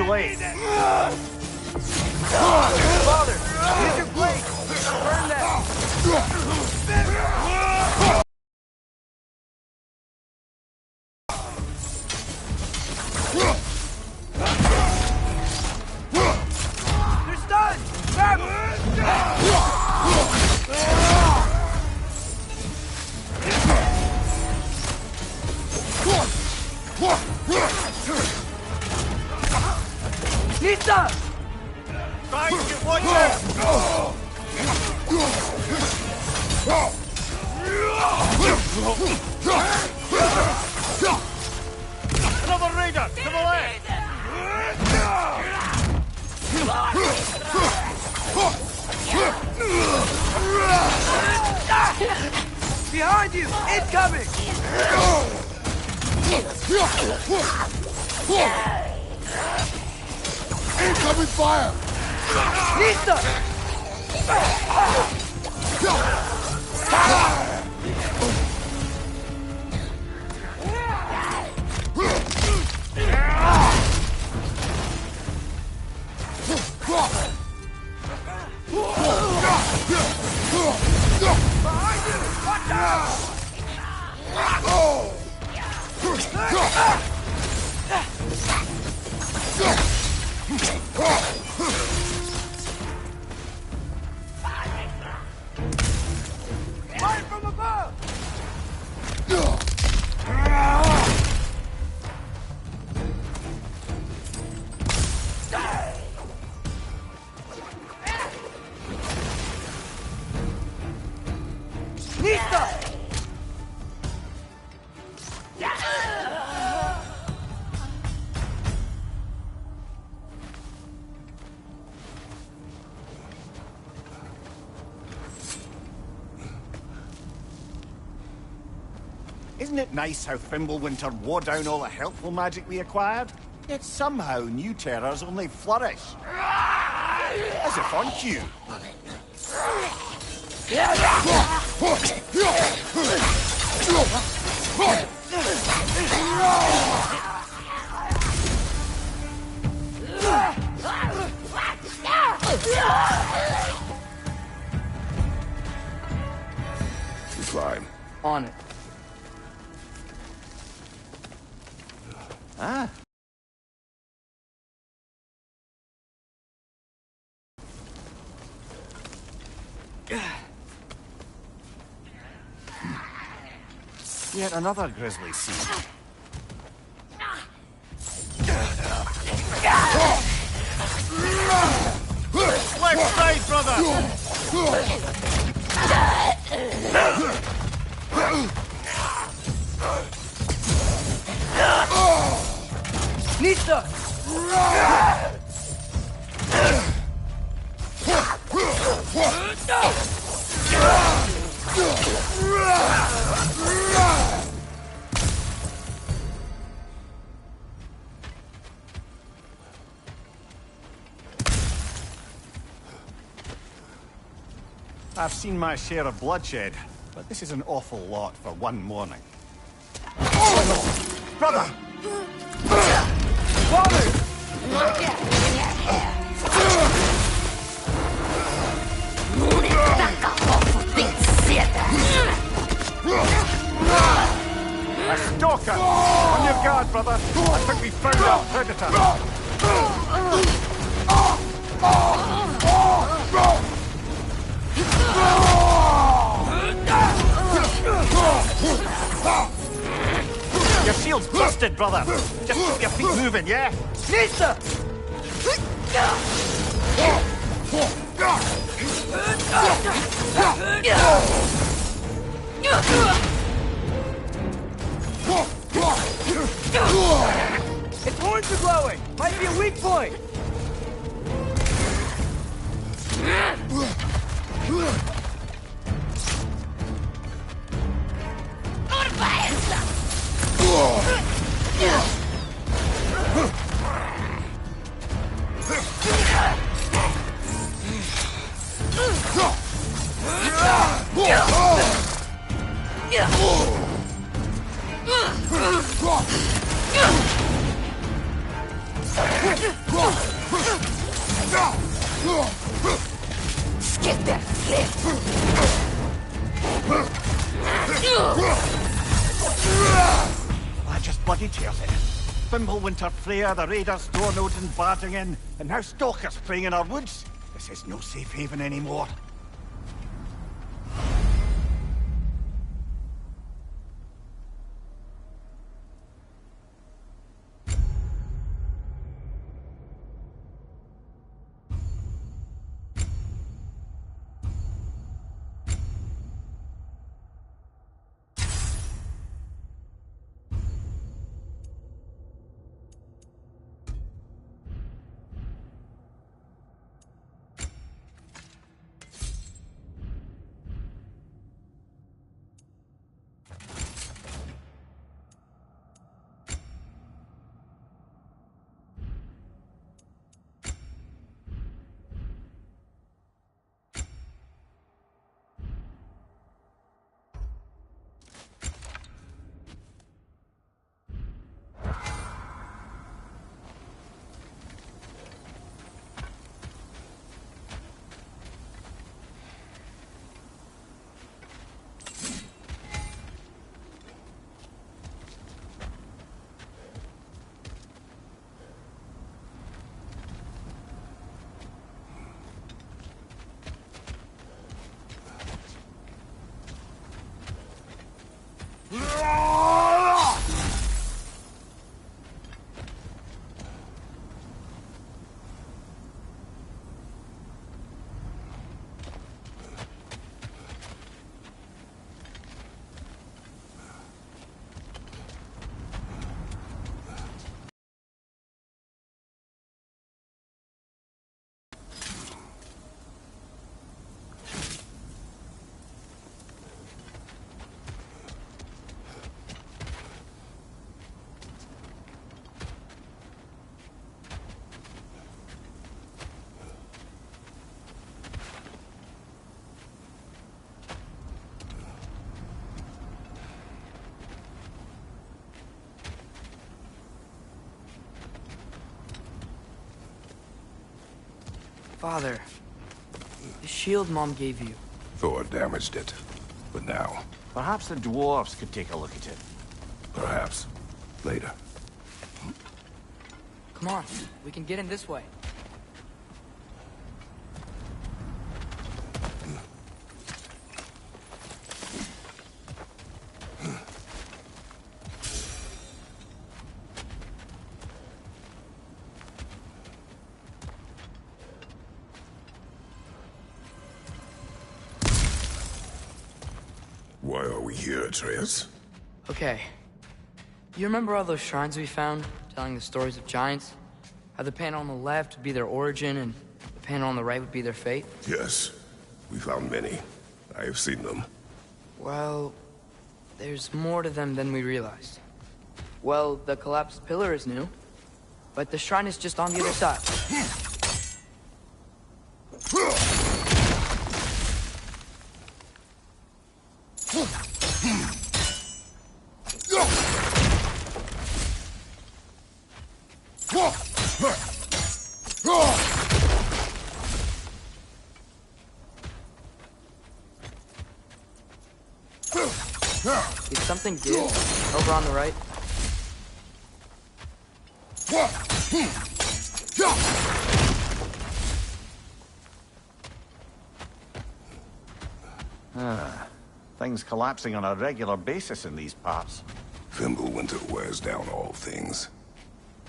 too late. Father, use your blade! Burn that! They're stunned! Grab them! Nita! Try to get one down! Another raider to the left! Behind you! Incoming! Incoming fire! Nita! Behind you! Watch out! Fire from above! Nita! Isn't it nice how Fimbulwinter wore down all the helpful magic we acquired? Yet somehow new terrors only flourish. As if on cue. Climb. On it. Ah. Yet another grisly scene. Left side, brother! Nita! I've seen my share of bloodshed, but this is an awful lot for one morning. Brother! Father! A stalker! On your guard, brother! I think we found our predator! Your shield's busted, brother! Just keep your feet moving, yeah? Nita! Its horns are glowing! Might be a weak point! Skip that shit! That just bloody tears it. Fimbulwinter, Freya, the raiders, Stornodin barging in, and now stalkers preying in our woods. This is no safe haven anymore. Father, the shield Mom gave you. Thor damaged it. But now, Perhaps the dwarves could take a look at it. perhaps, later. Come on, we can get in this way. Why are we here, Atreus? Okay. You remember all those shrines we found, telling the stories of giants? How the panel on the left would be their origin, and the panel on the right would be their fate? Yes. We found many. I have seen them. Well, there's more to them than we realized. Well, the collapsed pillar is new, but the shrine is just on the other side. Did something give over on the right? Things collapsing on a regular basis in these parts. Fimbulwinter wears down all things.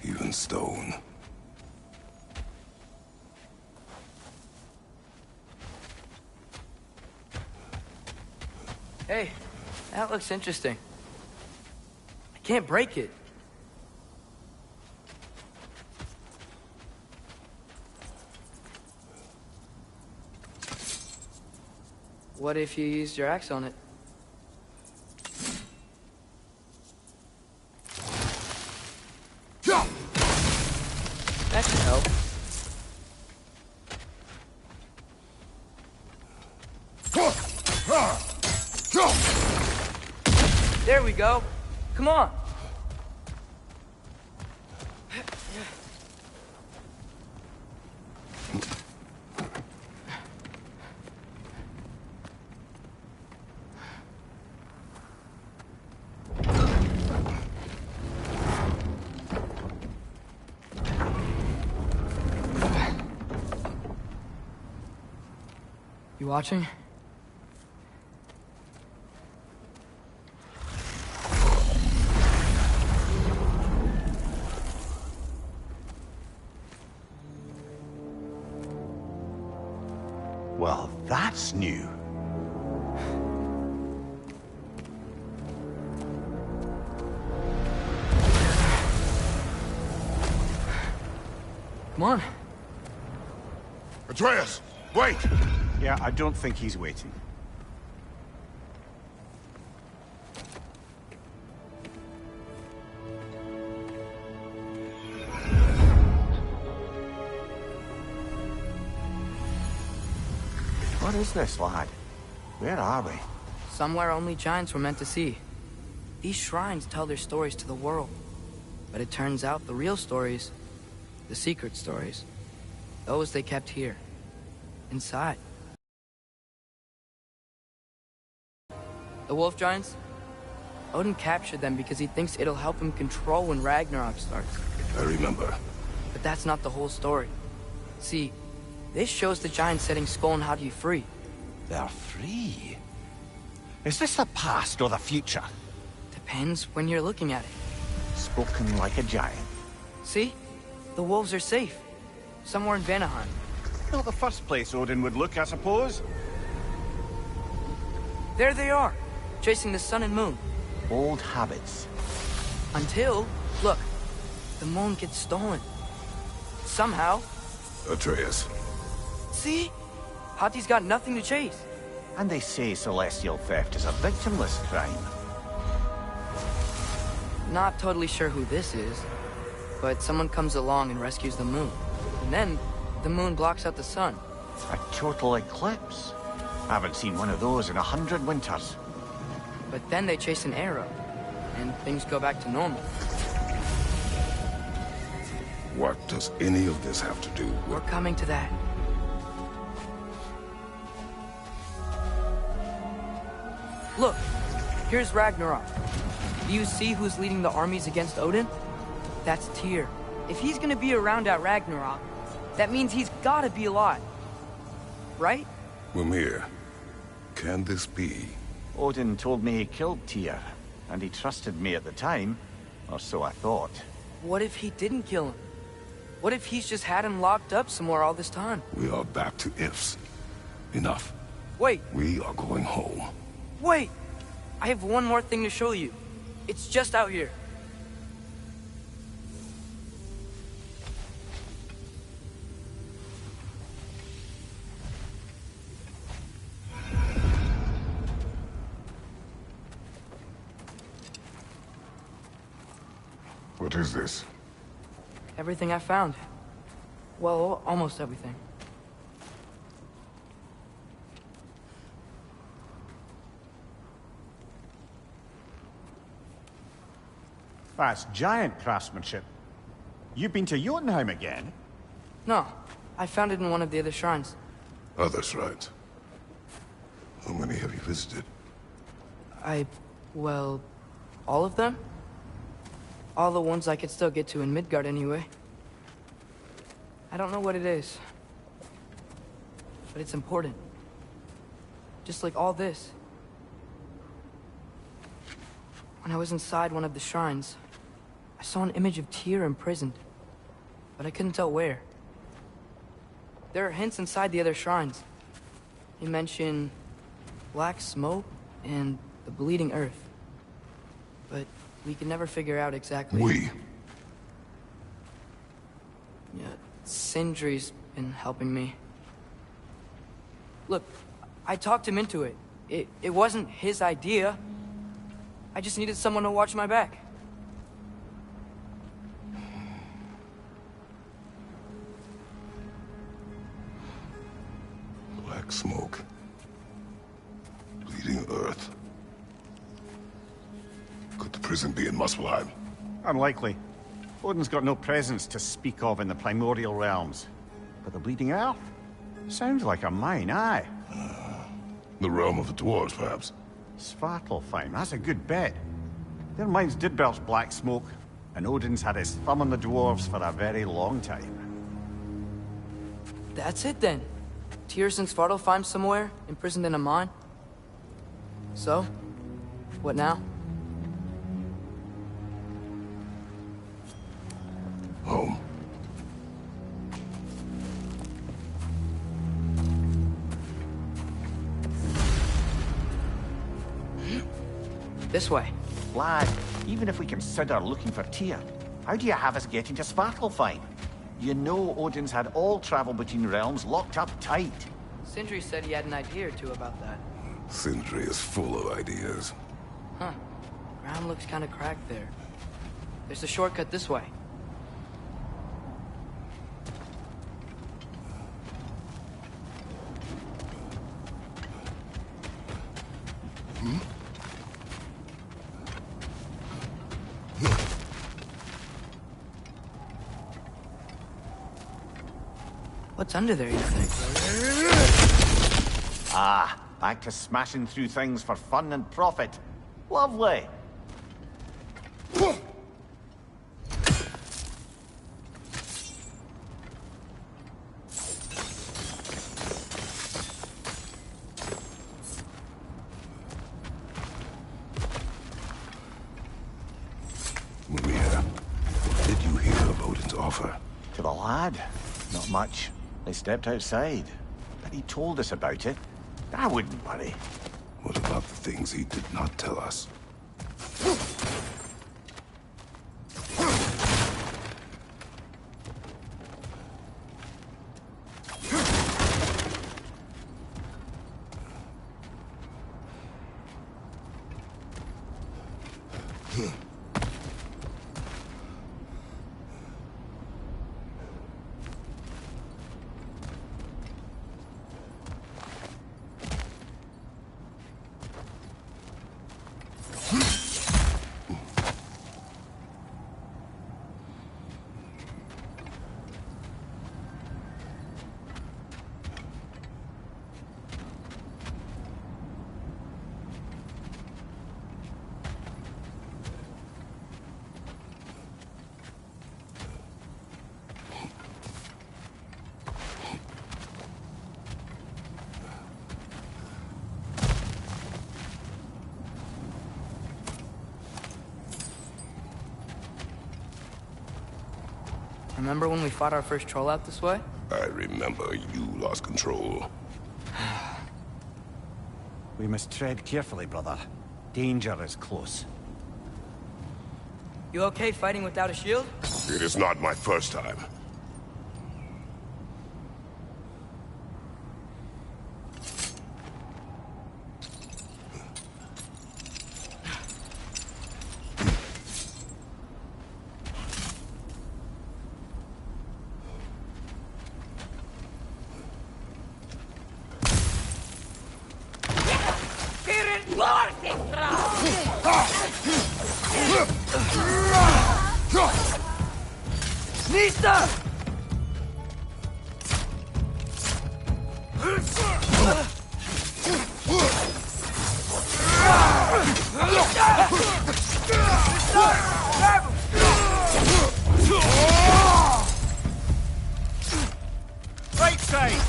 Even stone. Hey, that looks interesting. I can't break it. What if you used your axe on it? That should help. There we go. Come on. You watching? Well, that's new. Come on. Atreus, wait! Yeah, I don't think he's waiting. What is this, lad? Where are we? Somewhere only giants were meant to see. These shrines tell their stories to the world. But it turns out the real stories, the secret stories, those they kept here, inside. The wolf giants? Odin captured them because he thinks it'll help him control when Ragnarok starts. I remember. But that's not the whole story. See, this shows the giants setting Skull and Hadi free. They're free. Is this the past or the future? Depends when you're looking at it. Spoken like a giant. See? The wolves are safe. Somewhere in Vanaheim. Not the first place Odin would look, I suppose. There they are, chasing the sun and moon. Old habits. Until, look, the moon gets stolen. Somehow. Atreus. See? Hati's got nothing to chase. And they say celestial theft is a victimless crime. Not totally sure who this is, but someone comes along and rescues the moon. And then, the moon blocks out the sun. A total eclipse. Haven't seen one of those in 100 winters. But then they chase an arrow, and things go back to normal. What does any of this have to do We're with... coming to that. Look, here's Ragnarok. Do you see who's leading the armies against Odin? That's Tyr. If he's gonna be around at Ragnarok, that means he's gotta be alive. Right? Mimir, can this be? Odin told me he killed Tyr, and he trusted me at the time, or so I thought. What if he didn't kill him? What if he's just had him locked up somewhere all this time? We are back to ifs. Enough. Wait, We are going home. wait! I have one more thing to show you. It's just out here. What is this? Everything I found. Well, almost everything. That's giant craftsmanship. You've been to Jotunheim again? No, I found it in one of the other shrines. Other shrines. How many have you visited? Well, all of them? All the ones I could still get to in Midgard anyway. I don't know what it is. But it's important. Just like all this. When I was inside one of the shrines, I saw an image of Tyr imprisoned. But I couldn't tell where. There are hints inside the other shrines. They mention black smoke and the bleeding earth. But we can never figure out exactly... We. Yeah, Sindri's been helping me. Look, I talked him into it. It wasn't his idea. I just needed someone to watch my back. Black smoke. Bleeding earth. Could the prison be in Muspelheim? Unlikely. Odin's got no presence to speak of in the primordial realms. But the Bleeding Earth? Sounds like a mine, aye. The realm of the dwarves, perhaps. Svartalfheim, that's a good bet. Their mines did belch black smoke, and Odin's had his thumb on the dwarves for a very long time. That's it then. Tyr's in Svartalfheim somewhere, imprisoned in a mine. So? What now? Home. This way. Lad, even if we consider looking for Tyr, how do you have us getting to Svartalfheim? You know Odin's had all travel between realms locked up tight. Sindri said he had an idea or two about that. Sindri is full of ideas. Huh. Ground looks kind of cracked there. There's a shortcut this way. What's under there, you think? Ah, back to smashing through things for fun and profit. Lovely. Maria, what did you hear of Odin's offer? To the lad? Not much. They stepped outside. But he told us about it. I wouldn't worry. What about the things he did not tell us? Remember when we fought our first troll out this way? I remember you lost control. We must tread carefully, brother. Danger is close. You okay fighting without a shield? It is not my first time. Nista! Right side!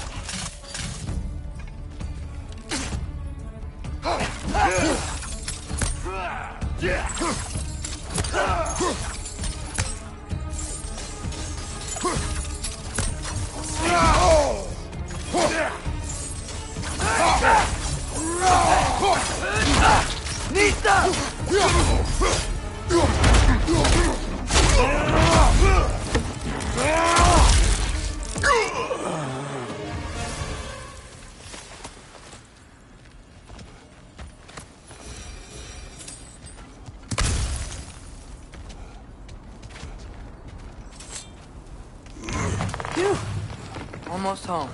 Almost home.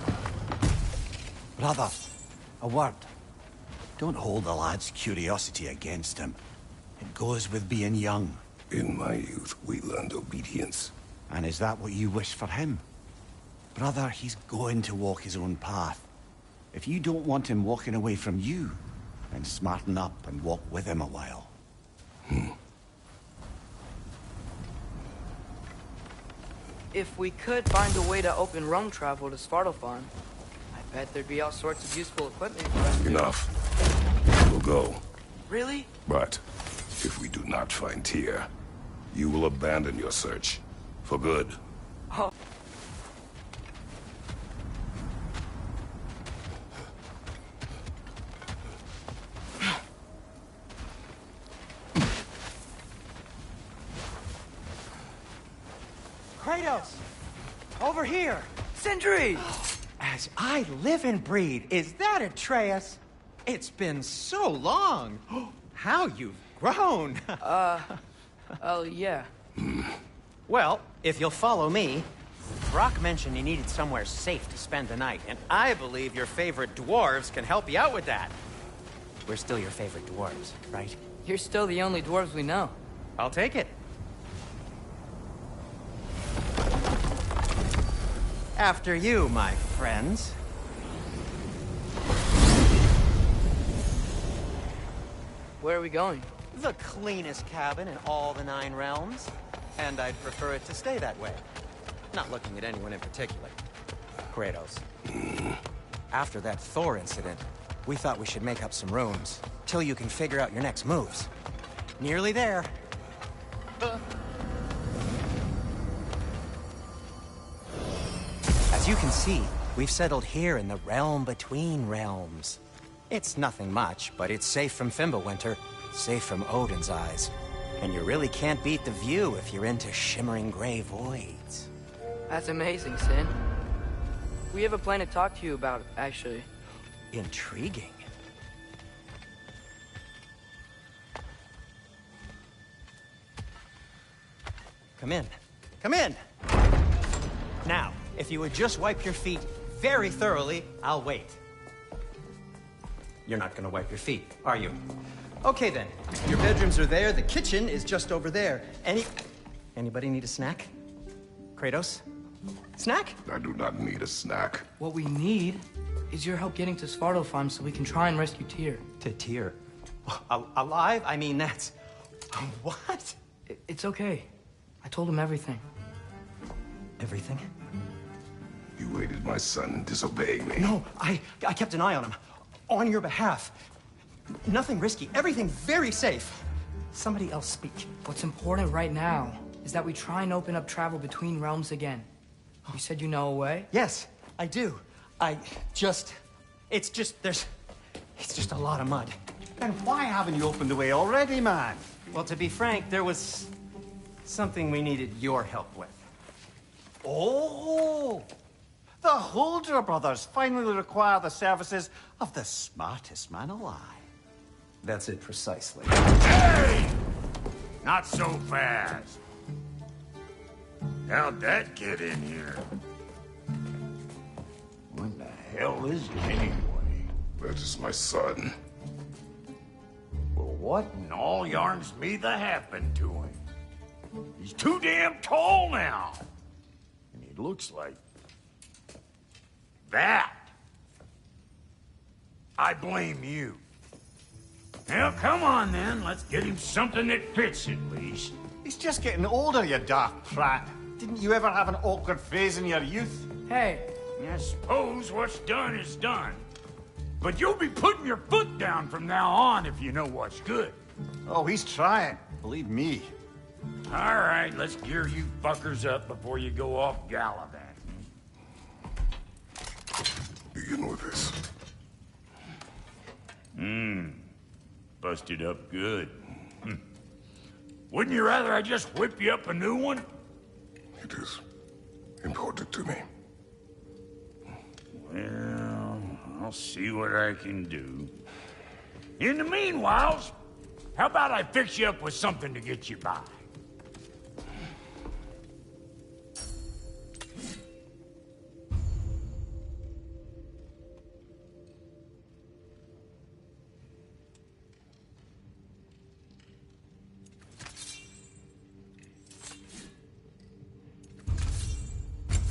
Brother, a word. Don't hold the lad's curiosity against him. It goes with being young. In my youth, we learned obedience. And is that what you wish for him? Brother, he's going to walk his own path. If you don't want him walking away from you, then smarten up and walk with him a while. If we could find a way to open Rome travel to Svartalfheim, I'd Bet there'd be all sorts of useful equipment for us. Enough. We'll go. Really? But if we do not find Tyr, you will abandon your search. For good. Oh. Kratos! Over here! Sindri! As I live and breathe, is that Atreus? It's been so long! How you've grown! Oh, yeah. Well, if you'll follow me, Brock mentioned you needed somewhere safe to spend the night, and I believe your favorite dwarves can help you out with that. We're still your favorite dwarves, right? You're still the only dwarves we know. I'll take it. After you, my friends. Where are we going? The cleanest cabin in all the 9 realms. And I'd prefer it to stay that way. Not looking at anyone in particular. Kratos. After that Thor incident, we thought we should make up some rooms, till you can figure out your next moves. Nearly there. As you can see, we've settled here in the realm between realms. It's nothing much, but it's safe from Fimbulwinter, safe from Odin's eyes. And you really can't beat the view if you're into shimmering gray voids. That's amazing, Sin. We have a plan to talk to you about, actually. Intriguing. Come in. Come in! Now, if you would just wipe your feet very thoroughly, I'll wait. You're not gonna wipe your feet, are you? Okay then. Your bedrooms are there, the kitchen is just over there. Anybody need a snack? Kratos? Snack? I do not need a snack. What we need is your help getting to Svartalfheim so we can try and rescue Tyr. To Tyr? Alive? I mean, that's... What? It's okay. I told him everything. Everything? You aided my son in disobeying me. No, I kept an eye on him. On your behalf. Nothing risky. Everything very safe. Somebody else speak. What's important right now is that we try and open up travel between realms again. You said you know a way? Yes, I do. It's just a lot of mud. Then why haven't you opened the way already, man? Well, to be frank, there was something we needed your help with. Oh! The Holder brothers finally require the services of the smartest man alive. That's it precisely. Hey! Not so fast. How'd that get in here? What the hell is it anyway? That is my son. Well, what in all yarns me the happened to him? He's too damn tall now. And he looks like... that. I blame you. Well, come on then. Let's get him something that fits at least. He's just getting older, you daft prat. Didn't you ever have an awkward phase in your youth? Hey, I suppose what's done is done. But you'll be putting your foot down from now on if you know what's good. Oh, he's trying. Believe me. All right, let's gear you fuckers up before you go off gallivanting. Begin with this. Busted up good. Wouldn't you rather I just whip you up a new one? It is important to me. Well, I'll see what I can do. In the meanwhile, how about I fix you up with something to get you by?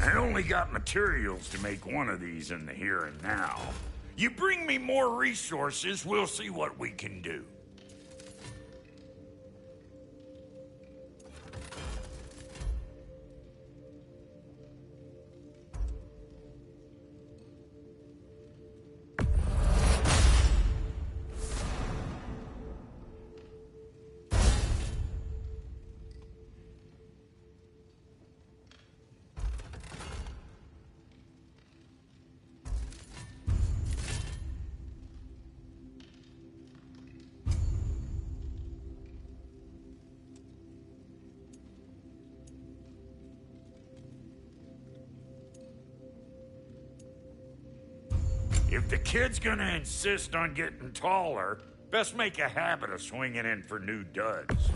I only got materials to make one of these in the here and now. You bring me more resources, we'll see what we can do. If the kid's gonna insist on getting taller, best make a habit of swinging in for new duds.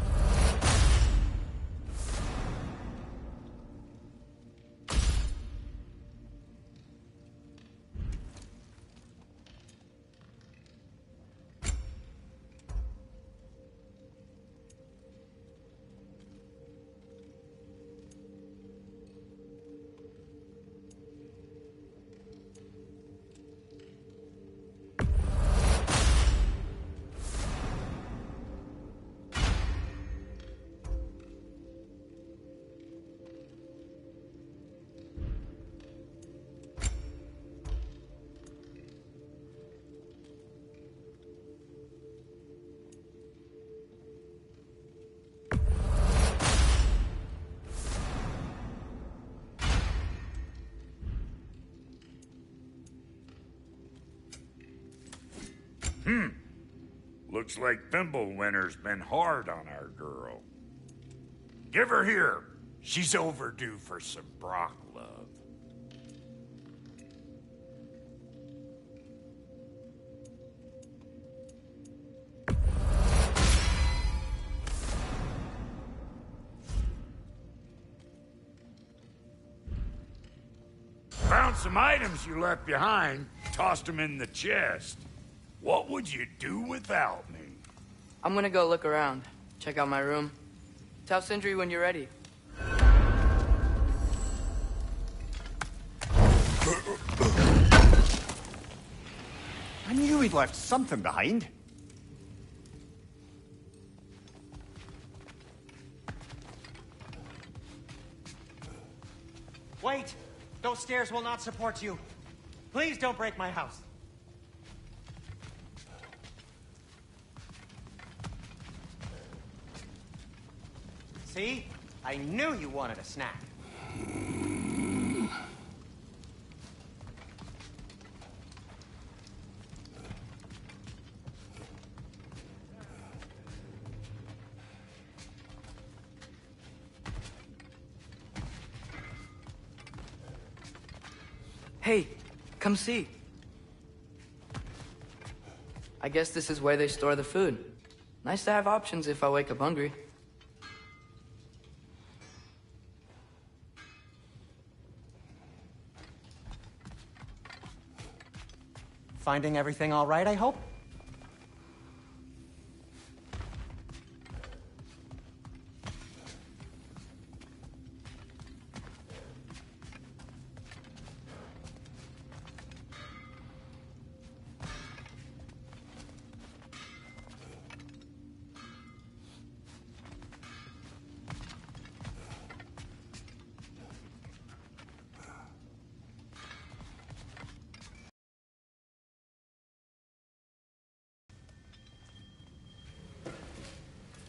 Looks like Thimblewinter's been hard on our girl. Give her here. She's overdue for some Brock love. Found some items you left behind, tossed them in the chest. What would you do without me? I'm gonna go look around. Check out my room. Tell Sindri when you're ready. I knew he'd left something behind. Wait! Those stairs will not support you. Please don't break my house. See? I knew you wanted a snack. Hey, come see. I guess this is where they store the food. Nice to have options if I wake up hungry. Finding everything all right, I hope?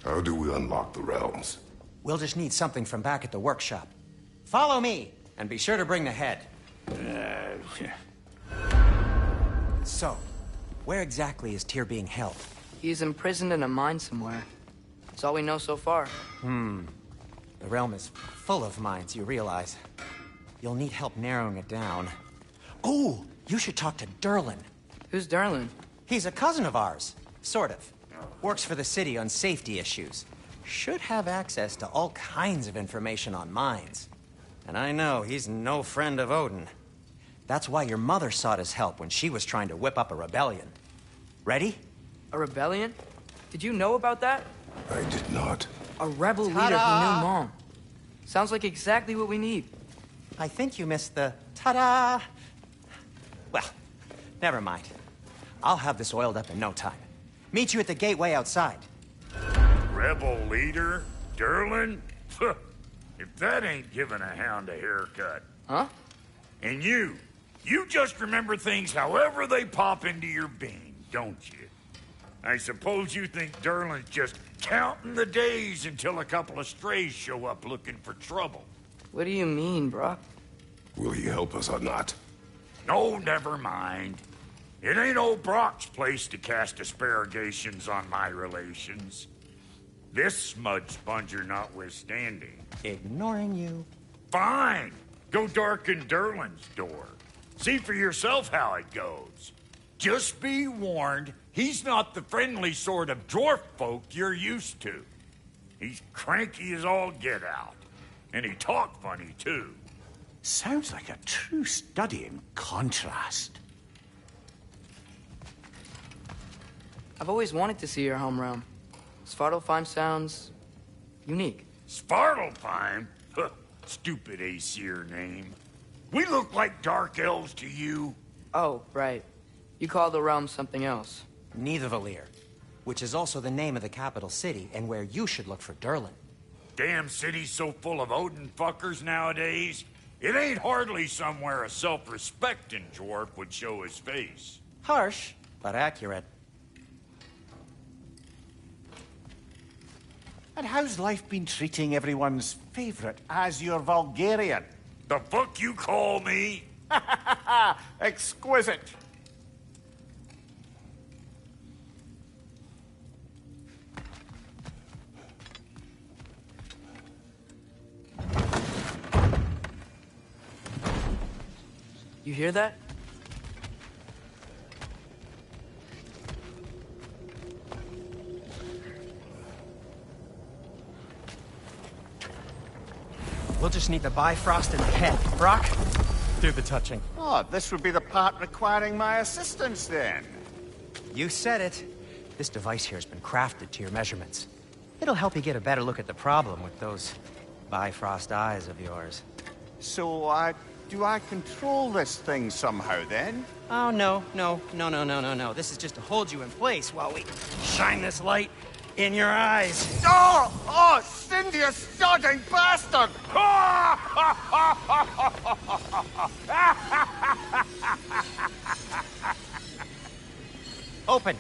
How do we unlock the realms? We'll just need something from back at the workshop. Follow me, and be sure to bring the head. So, where exactly is Tyr being held? He's imprisoned in a mine somewhere. That's all we know so far. The realm is full of mines, you realize. You'll need help narrowing it down. Oh, you should talk to Durlin. Who's Darlin? He's a cousin of ours, sort of. Works for the city on safety issues. Should have access to all kinds of information on mines. And I know he's no friend of Odin. That's why your mother sought his help when she was trying to whip up a rebellion. Ready? A rebellion? Did you know about that? I did not. A rebel leader who knew Mom. Sounds like exactly what we need. I think you missed the ta-da. Well, never mind. I'll have this oiled up in no time. Meet you at the gateway outside. Rebel leader? Durlin? If that ain't giving a hound a haircut. Huh? And you just remember things however they pop into your being, don't you? I suppose you think Durlin's just counting the days until a couple of strays show up looking for trouble. What do you mean, Brock? Will he help us or not? No, never mind. It ain't old Brock's place to cast asparagations on my relations. This smudge sponger notwithstanding. Ignoring you. Fine. Go darken Durlin's door. See for yourself how it goes. Just be warned, he's not the friendly sort of dwarf folk you're used to. He's cranky as all get out. And he talk funny, too. Sounds like a true study in contrast. I've always wanted to see your home realm. Svartalfheim sounds unique. Svartalfheim? Huh, stupid Aesir name. We look like dark elves to you. Oh, right. You call the realm something else. Nidavellir, which is also the name of the capital city and where you should look for Durlin. Damn city's so full of Odin fuckers nowadays. It ain't hardly somewhere a self-respecting dwarf would show his face. Harsh, but accurate. And how's life been treating everyone's favorite Azure Vulgarian? The fuck you call me? Exquisite. You hear that? We'll just need the Bifrost in the head. Brock, do the touching. Oh, this would be the part requiring my assistance then. You said it. This device here has been crafted to your measurements. It'll help you get a better look at the problem with those Bifrost eyes of yours. So, do I control this thing somehow then? Oh, no. This is just to hold you in place while we shine this light in your eyes. Oh, Cindy, you sodding bastard! Open!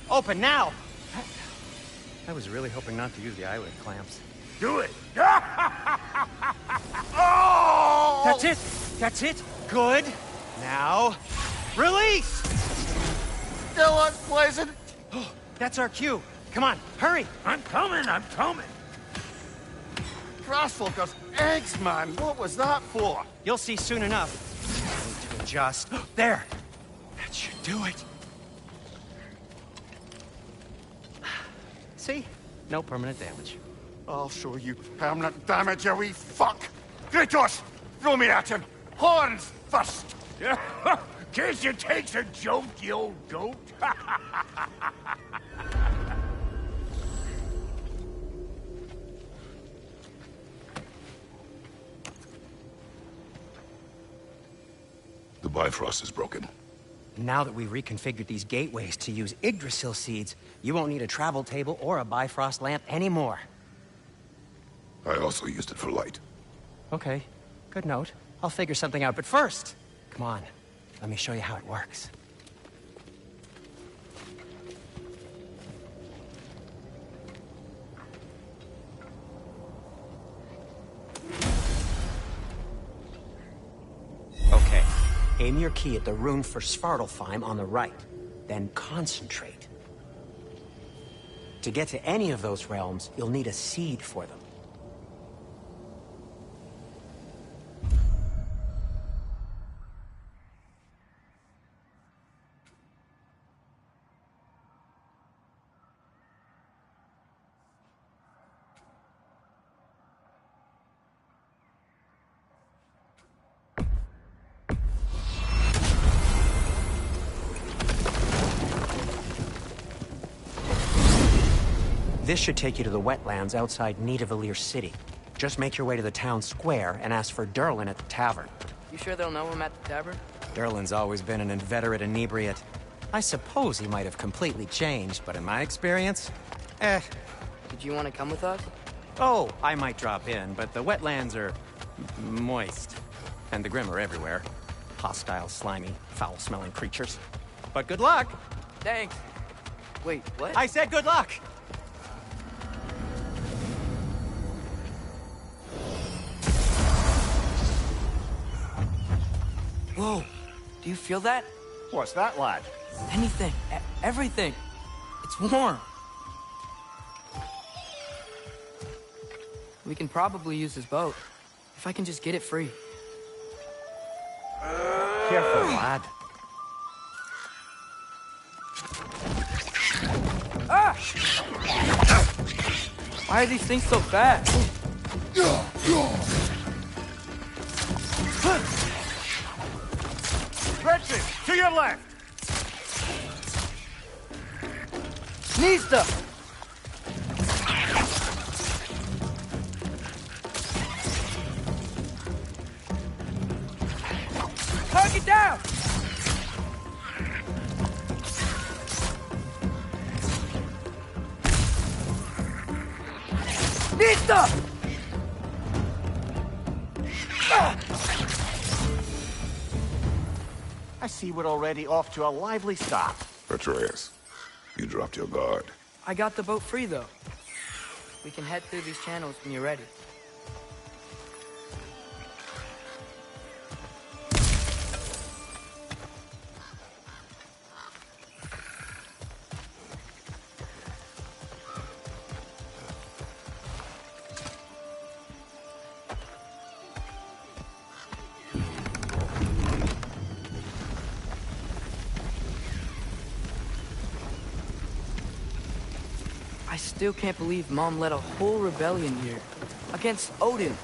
Open now! I was really hoping not to use the eyelid clamps. Do it. Oh! That's it! That's it! Good! Now, release! Still unpleasant. That's our cue. Come on, hurry! I'm coming. Grassfolkers, eggs, man. What was that for? You'll see soon enough. I need to adjust. There! That should do it. See? No permanent damage. I'll show you permanent damage, you wee fuck. Kratos, throw me at him. Horns first. Guess it takes a joke, you old goat. The Bifrost is broken. Now that we've reconfigured these gateways to use Yggdrasil seeds, you won't need a travel table or a Bifrost lamp anymore. I also used it for light. Okay, good note. I'll figure something out, but first, come on, let me show you how it works. Okay, aim your key at the rune for Svartalfheim on the right, then concentrate. To get to any of those realms, you'll need a seed for them. This should take you to the wetlands outside Nidavellir City. Just make your way to the town square and ask for Durlin at the tavern. You sure they'll know him at the tavern? Durlin's always been an inveterate inebriate. I suppose he might have completely changed, but in my experience, Did you want to come with us? Oh, I might drop in, but the wetlands are moist. And the Grim are everywhere. Hostile, slimy, foul-smelling creatures. But good luck! Thanks. Wait, what? I said good luck! Whoa, do you feel that? What's that, lad? Anything, everything. It's warm. We can probably use this boat. If I can just get it free. Careful, lad. Ah! Why are these things so fast? Richard, to your left! Nista! Target down! Nista! I see we're already off to a lively start. Atreus, you dropped your guard. I got the boat free, though. We can head through these channels when you're ready. I still can't believe Mom led a whole rebellion here. Against Odin.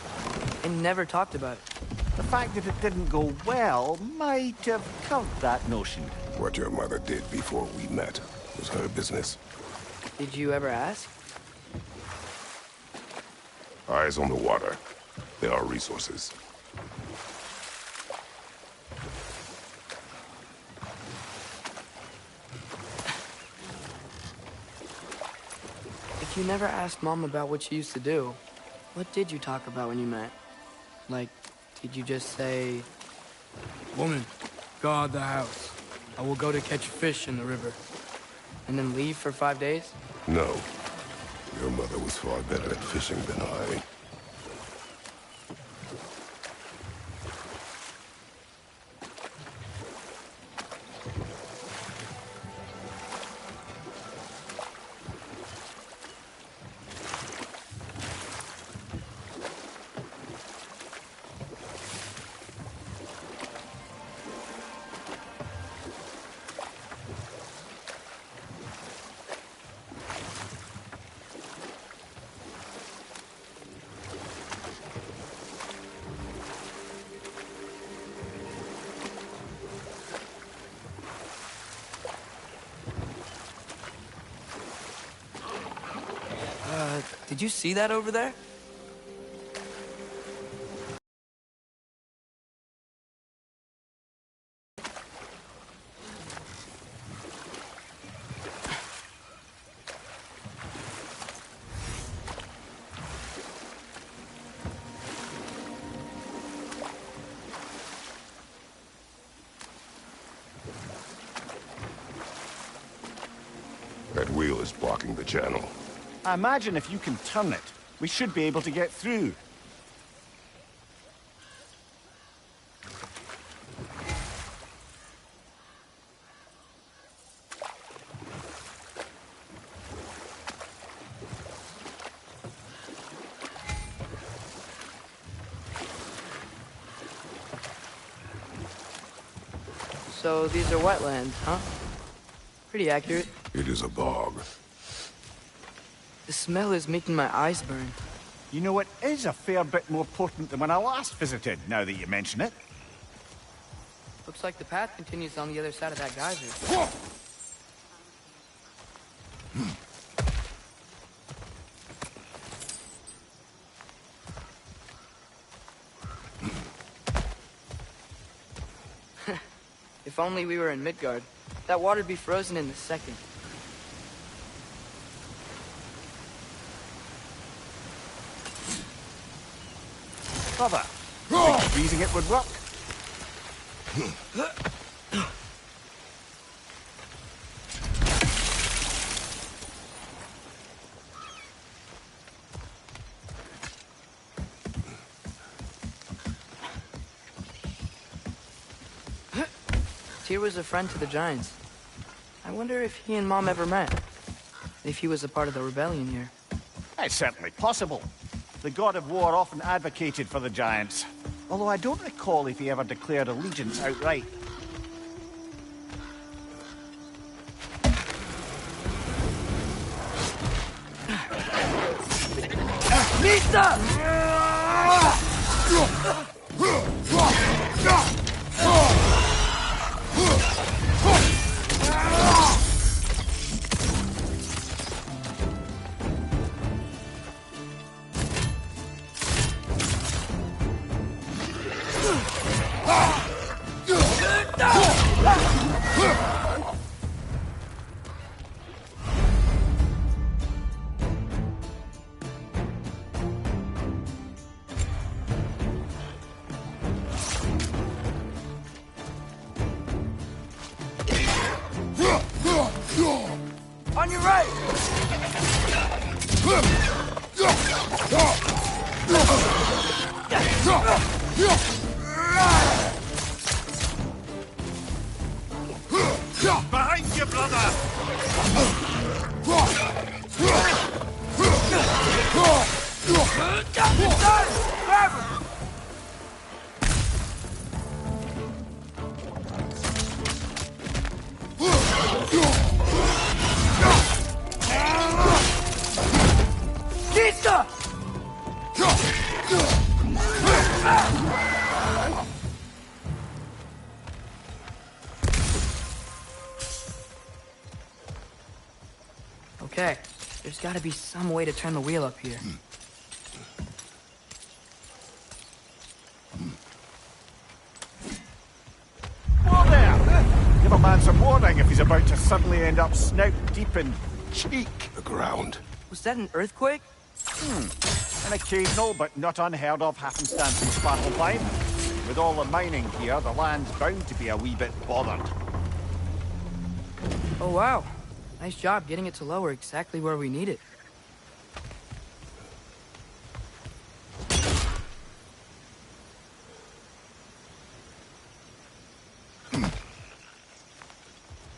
And never talked about it. The fact that it didn't go well might have killed that notion. What your mother did before we met was her business. Did you ever ask? Eyes on the water. There are resources. If you never asked Mom about what she used to do, what did you talk about when you met? Like, did you just say... Woman, guard the house. I will go to catch fish in the river. And then leave for 5 days? No. Your mother was far better at fishing than I. Did you see that over there? That wheel is blocking the channel. I imagine if you can turn it, we should be able to get through. So these are wetlands, huh? Pretty accurate. It is a bog. The smell is making my eyes burn. You know, it is a fair bit more potent than when I last visited, now that you mention it. Looks like the path continues on the other side of that geyser. If only we were in Midgard, that water'd be frozen in a second. Brother, think freezing it would work? Tyr was a friend to the Giants. I wonder if he and Mom ever met. If he was a part of the rebellion here. It's certainly possible. The god of war often advocated for the Giants. Although I don't recall if he ever declared allegiance outright. On your right! Behind you, brother! Grab him! Kista! Okay, there's gotta be some way to turn the wheel up here. Whoa there! Give a man some warning if he's about to suddenly end up snout deep in cheek. The ground. Was that an earthquake? An occasional but not unheard of happenstance in Svartalfheim. With all the mining here, the land's bound to be a wee bit bothered. Oh wow, nice job getting it to lower exactly where we need it.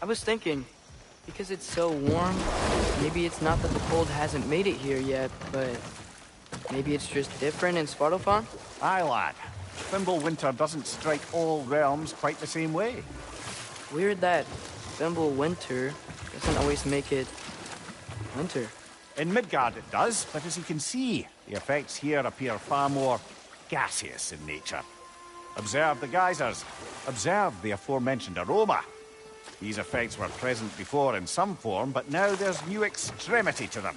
I was thinking, because it's so warm, maybe it's not that the cold hasn't made it here yet, but maybe it's just different in Svartalfheim? Aye, lad. Winter doesn't strike all realms quite the same way. Weird that winter doesn't always make it winter. In Midgard it does, but as you can see, the effects here appear far more gaseous in nature. Observe the geysers. Observe the aforementioned aroma. These effects were present before in some form, but now there's new extremity to them.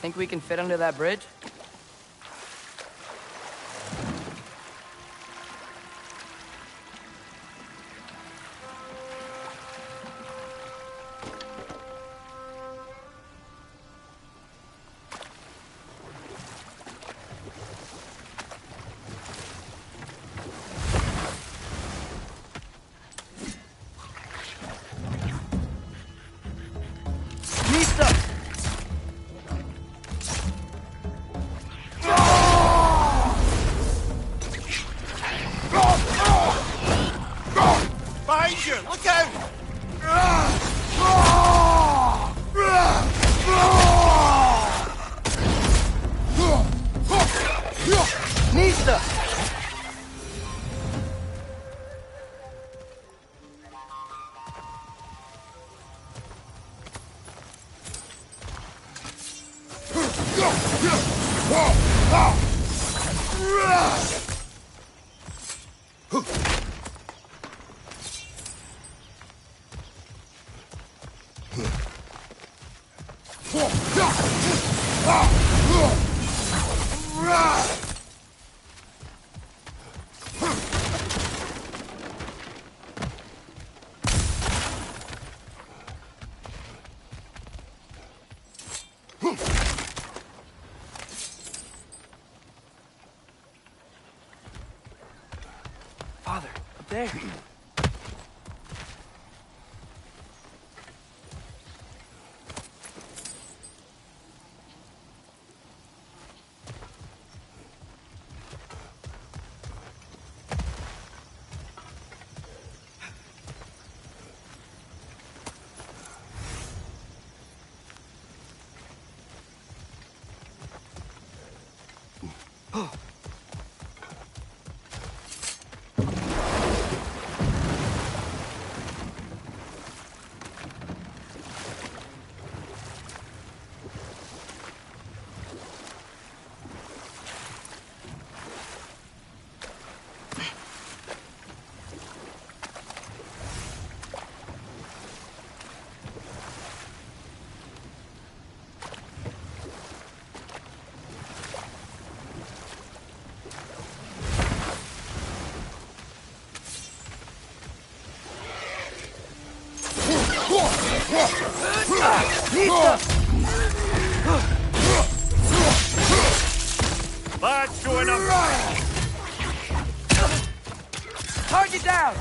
Think we can fit under that bridge? Behind you! Look out! Nista! Father, up there. That's doing them. Target down!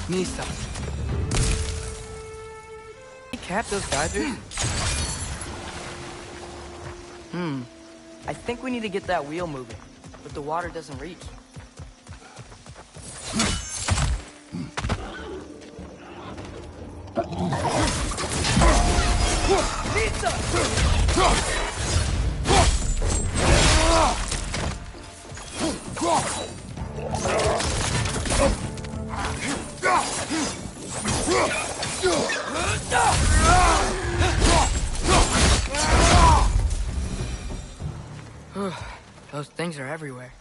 Nista. He capped those geysers? I think we need to get that wheel moving, but the water doesn't reach. Those things are everywhere.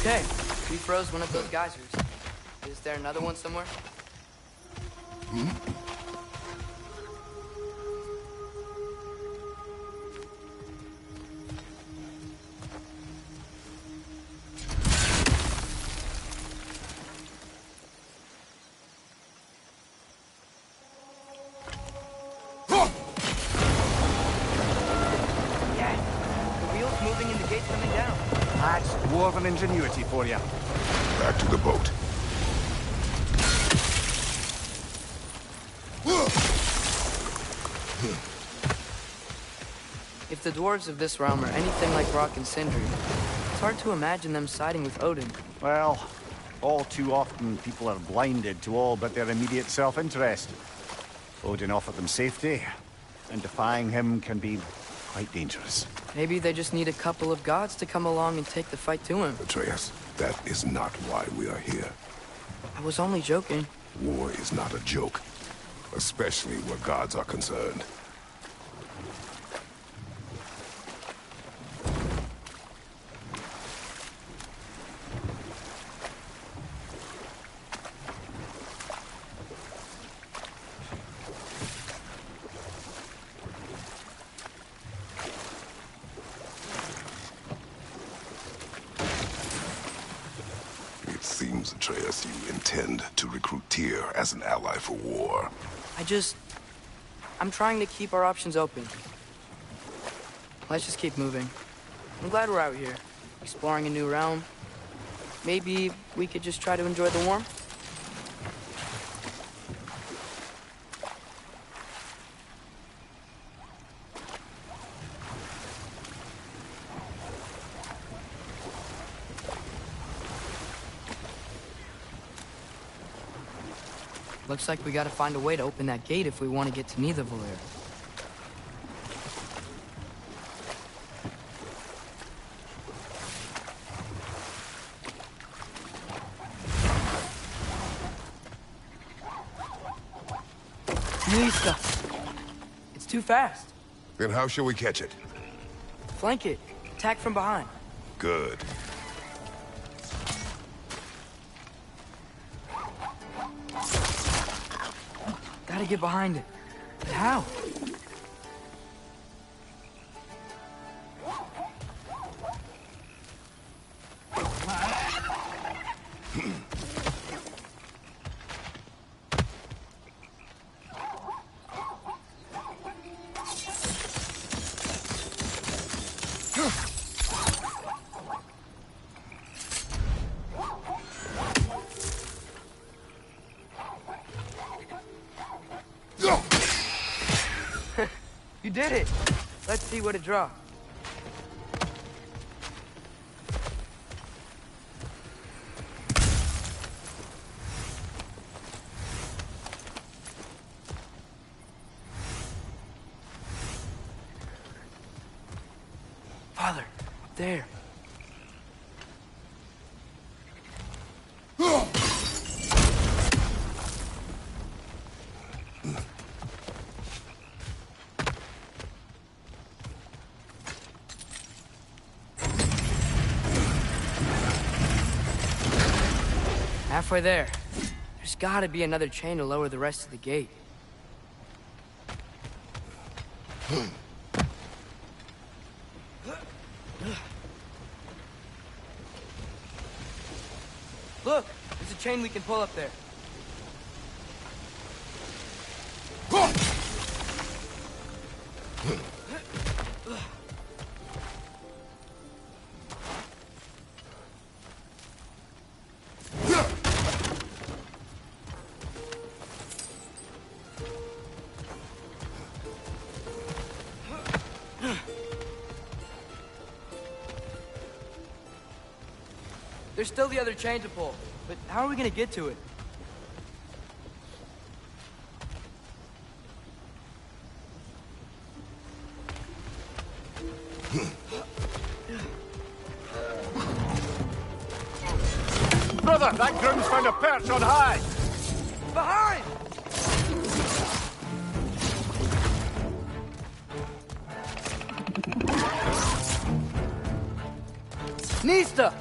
Okay, we froze one of those geysers. Is there another one somewhere? Yeah, the wheel's moving and the gate's coming down. That's dwarven ingenuity for you. Back to the boat. If the dwarves of this realm are anything like Rock and Sindri, it's hard to imagine them siding with Odin. Well, all too often people are blinded to all but their immediate self-interest. Odin offered them safety, and defying him can be quite dangerous. Maybe they just need a couple of gods to come along and take the fight to him. Atreus, that is not why we are here. I was only joking. War is not a joke, especially where gods are concerned. Seems, Atreus, you intend to recruit Tyr as an ally for war. I'm trying to keep our options open. Let's just keep moving. I'm glad we're out here, exploring a new realm. Maybe we could just try to enjoy the warmth? Looks like we gotta find a way to open that gate if we want to get to Nidavellir. Nista! It's too fast. Then how shall we catch it? Flank it. Attack from behind. Good. Gotta get behind it. But how? You did it! Let's see what it draws. Father, up there. Halfway there. There's gotta be another chain to lower the rest of the gate. Look! There's a chain we can pull up there. There's still the other chain to pull, but how are we gonna get to it? Brother, that groom's found a perch on high! Behind! Nista!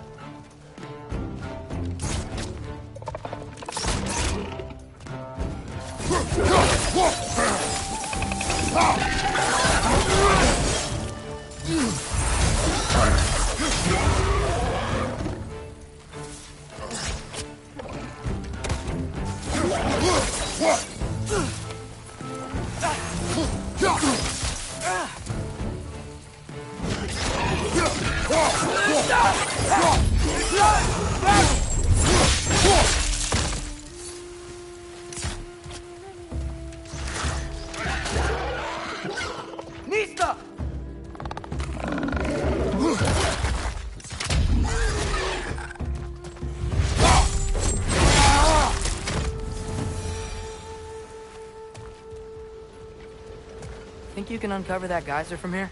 Nista! Think you can uncover that geyser from here?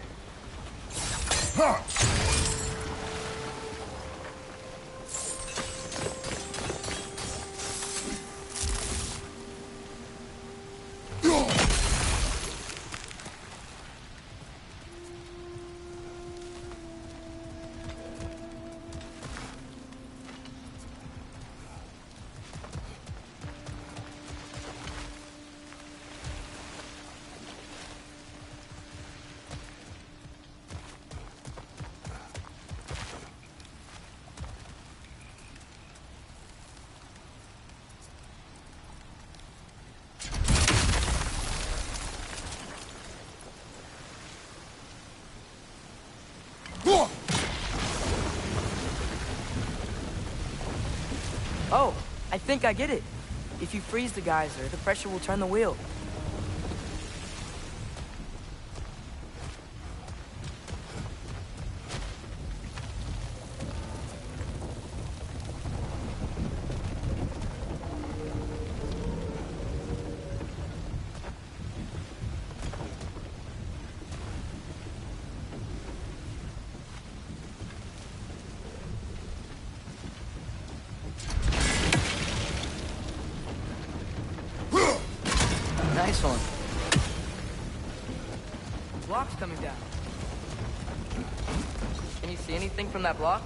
Oh, I think I get it. If you freeze the geyser, the pressure will turn the wheel. Nice one. Block's coming down. Can you see anything from that block?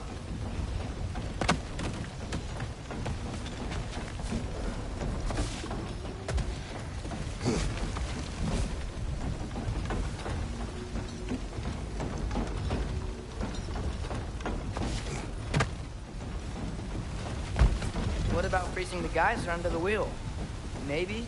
What about freezing the geyser under the wheel? Maybe?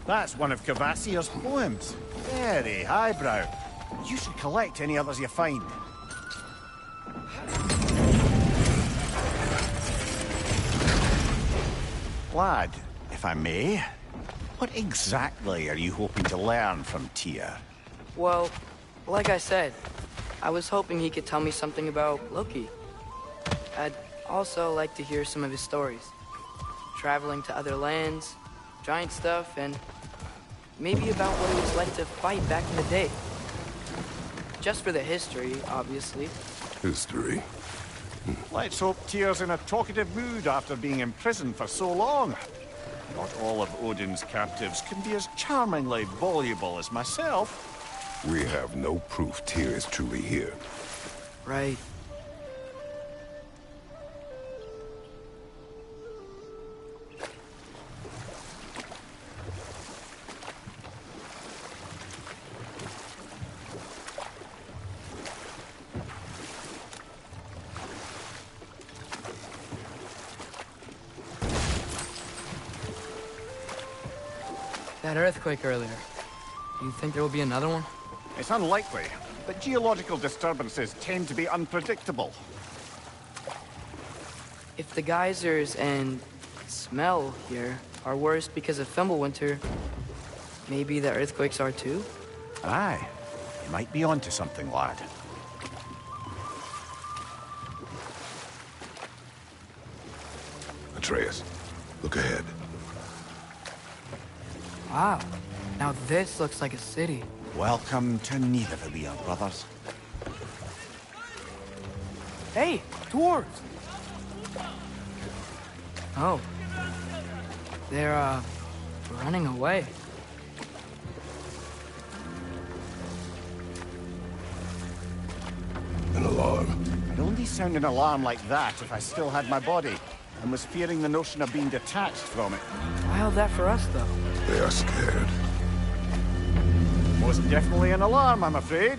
That's one of Cavassier's poems. Very highbrow. You should collect any others you find. Lad, if I may, what exactly are you hoping to learn from Tyr? Well, like I said, I was hoping he could tell me something about Loki. I'd also like to hear some of his stories. Traveling to other lands, giant stuff, and maybe about what it was like to fight back in the day. Just for the history, obviously. History? Let's hope Tyr's in a talkative mood after being imprisoned for so long. Not all of Odin's captives can be as charmingly voluble as myself. We have no proof Tyr is truly here. Right. That earthquake earlier. Do you think there will be another one? It's unlikely, but geological disturbances tend to be unpredictable. If the geysers and smell here are worse because of Fimbulwinter, maybe the earthquakes are too? Aye, you might be onto something, lad. Atreus, look ahead. Wow. Now this looks like a city. Welcome to Nidavellir, brothers. Hey, dwarves! Oh. They're, running away. An alarm. I'd only sound an alarm like that if I still had my body, and was fearing the notion of being detached from it. Why held that for us, though? They are scared. Most definitely an alarm, I'm afraid.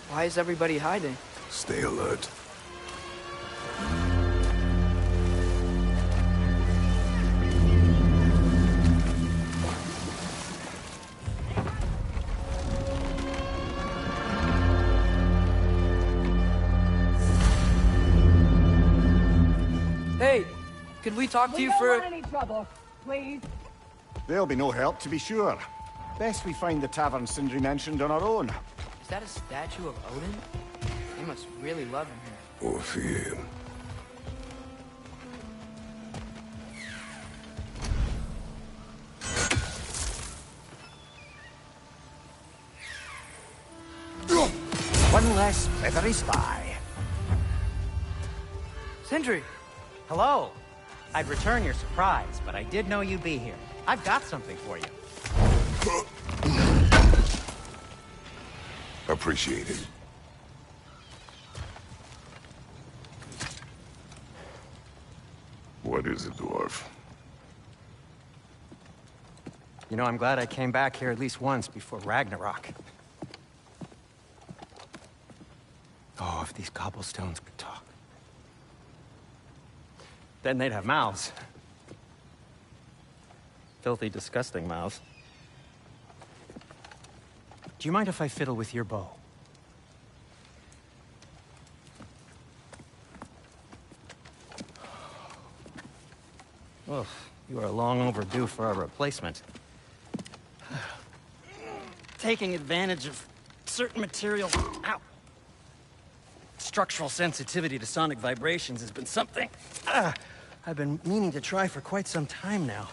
Why is everybody hiding? Stay alert. Hey, could we talk to you for... We don't want any trouble, please. There'll be no help, to be sure. Best we find the tavern Sindri mentioned on our own. Is that a statue of Odin? They must really love him here. Or fear him. One less feathery spy. Sindri! Hello. I'd return your surprise, but I did know you'd be here. I've got something for you. Appreciate it. What is it, dwarf? You know, I'm glad I came back here at least once before Ragnarok. Oh, if these cobblestones could talk. Then they'd have mouths. Filthy, disgusting mouths. Do you mind if I fiddle with your bow? Oh, you are long overdue for a replacement. Taking advantage of certain materials. Ow! Structural sensitivity to sonic vibrations has been something I've been meaning to try for quite some time now.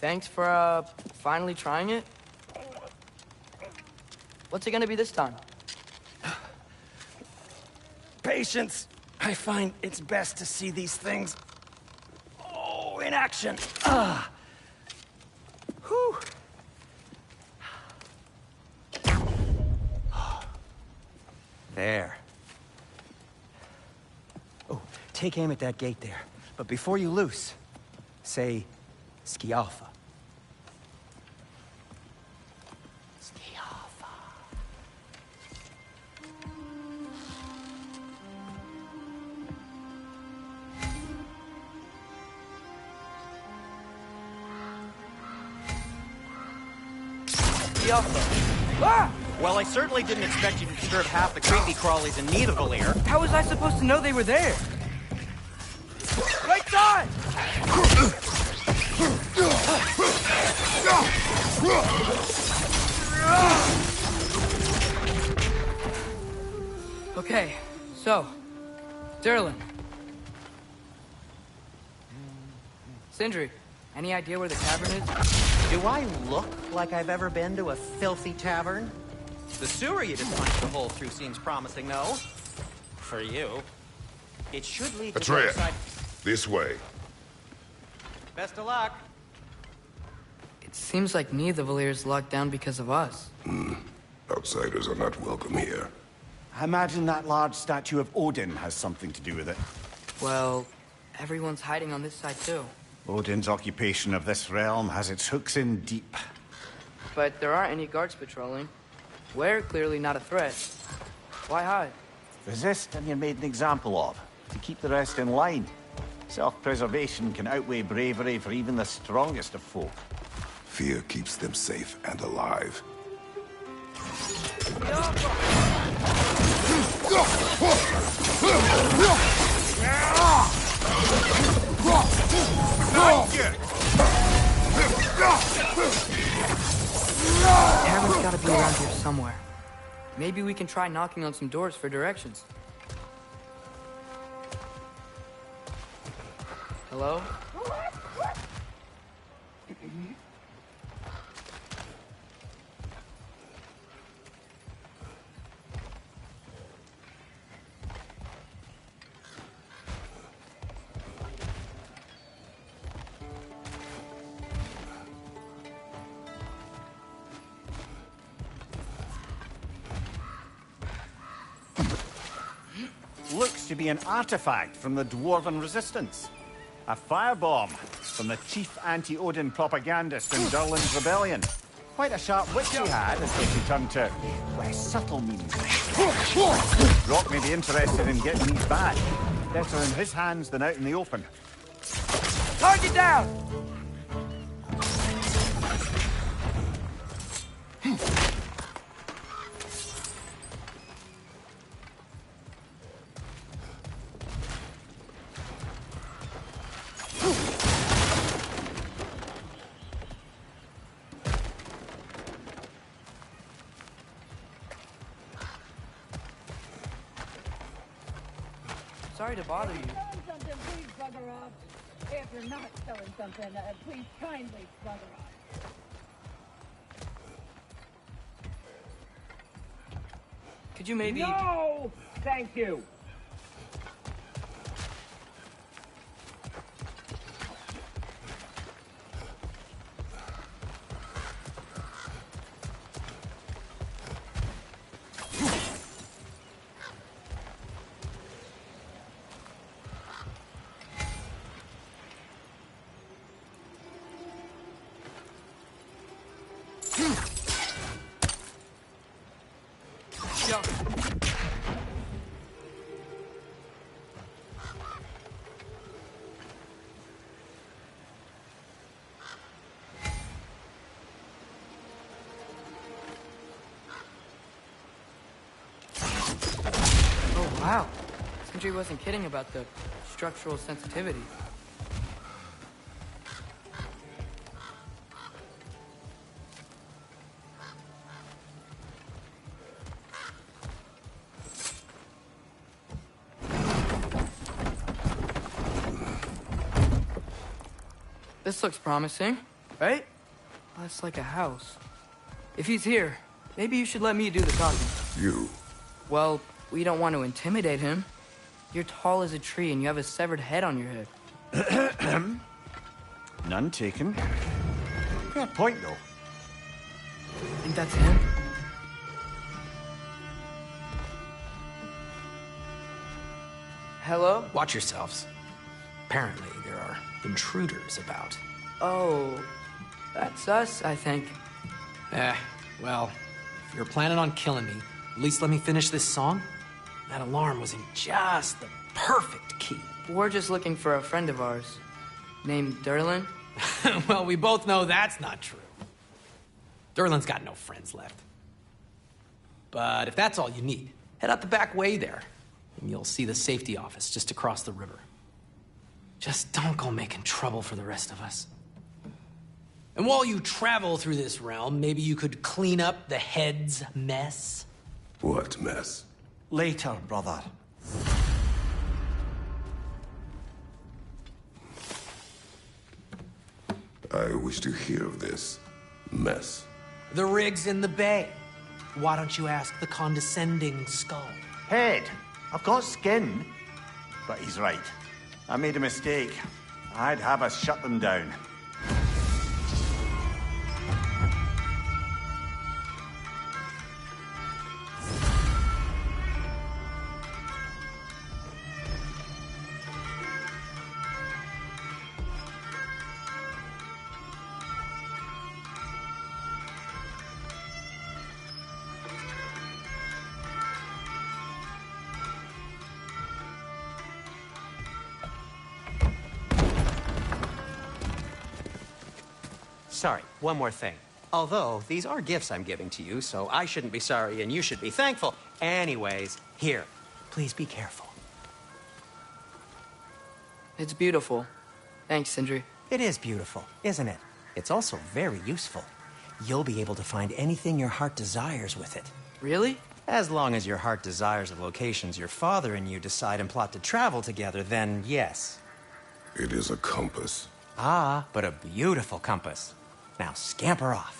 Thanks for, finally trying it? What's it gonna be this time? Patience. I find it's best to see these things, oh, in action. Whew. There. Oh, take aim at that gate there. But before you loose, say, Skialfa. Ah! Well, I certainly didn't expect you to disturb half the creepy crawlies in Nidavellir. How was I supposed to know they were there? Right side! Okay, so, Durlin. Sindri, any idea where the tavern is? Do I look like I've ever been to a filthy tavern? The sewer you just punched a hole through seems promising, though. For you. It should lead to the other Atreus, side. this way. Best of luck. It seems like Nidavallir's locked down because of us. Outsiders are not welcome here. I imagine that large statue of Odin has something to do with it. Well, everyone's hiding on this side too. Odin's occupation of this realm has its hooks in deep. But there aren't any guards patrolling. We're clearly not a threat. Why hide? Resist and you're made an example of, to keep the rest in line. Self-preservation can outweigh bravery for even the strongest of folk. Fear keeps them safe and alive. Tavern's gotta be around here somewhere. Maybe we can try knocking on some doors for directions. Hello? Looks to be an artifact from the Dwarven Resistance. A firebomb from the chief anti-Odin propagandist in Durlin's rebellion. Quite a sharp wit she had until she turned to less subtle means. Rock may be interested in getting these back. Better in his hands than out in the open. Target down! Sorry to bother you. Selling something, please bugger off. If you're not selling something, please kindly bugger off. Could you maybe... No! Thank you. Oh, wow. Sindri wasn't kidding about the structural sensitivity. This looks promising, right? Well, that's like a house. If he's here, Maybe you should let me do the talking. You. Well, we don't want to intimidate him. You're tall as a tree and you have a severed head on your head. None taken. Fair point, though. Think that's him? Hello? Watch yourselves. Apparently, there are intruders about. Oh, that's us, I think. Well, if you're planning on killing me, at least let me finish this song. That alarm was in just the perfect key. We're just looking for a friend of ours, named Derlin. Well, we both know that's not true. Derlin's got no friends left. But if that's all you need, head out the back way there, and you'll see the safety office just across the river. Just don't go making trouble for the rest of us. And while you travel through this realm, maybe you could clean up the head's mess? What mess? Later, brother. I wish to hear of this mess. The rig's in the bay. Why don't you ask the condescending skull? Head, I've got skin. But he's right. I made a mistake. I'd have us shut them down. Sorry, one more thing. Although, these are gifts I'm giving to you, so I shouldn't be sorry and you should be thankful. Anyways, here, please be careful. It's beautiful. Thanks, Sindri. It is beautiful, isn't it? It's also very useful. You'll be able to find anything your heart desires with it. Really? As long as your heart desires the locations your father and you decide and plot to travel together, then yes. It is a compass. Ah, but a beautiful compass. Now scamper off.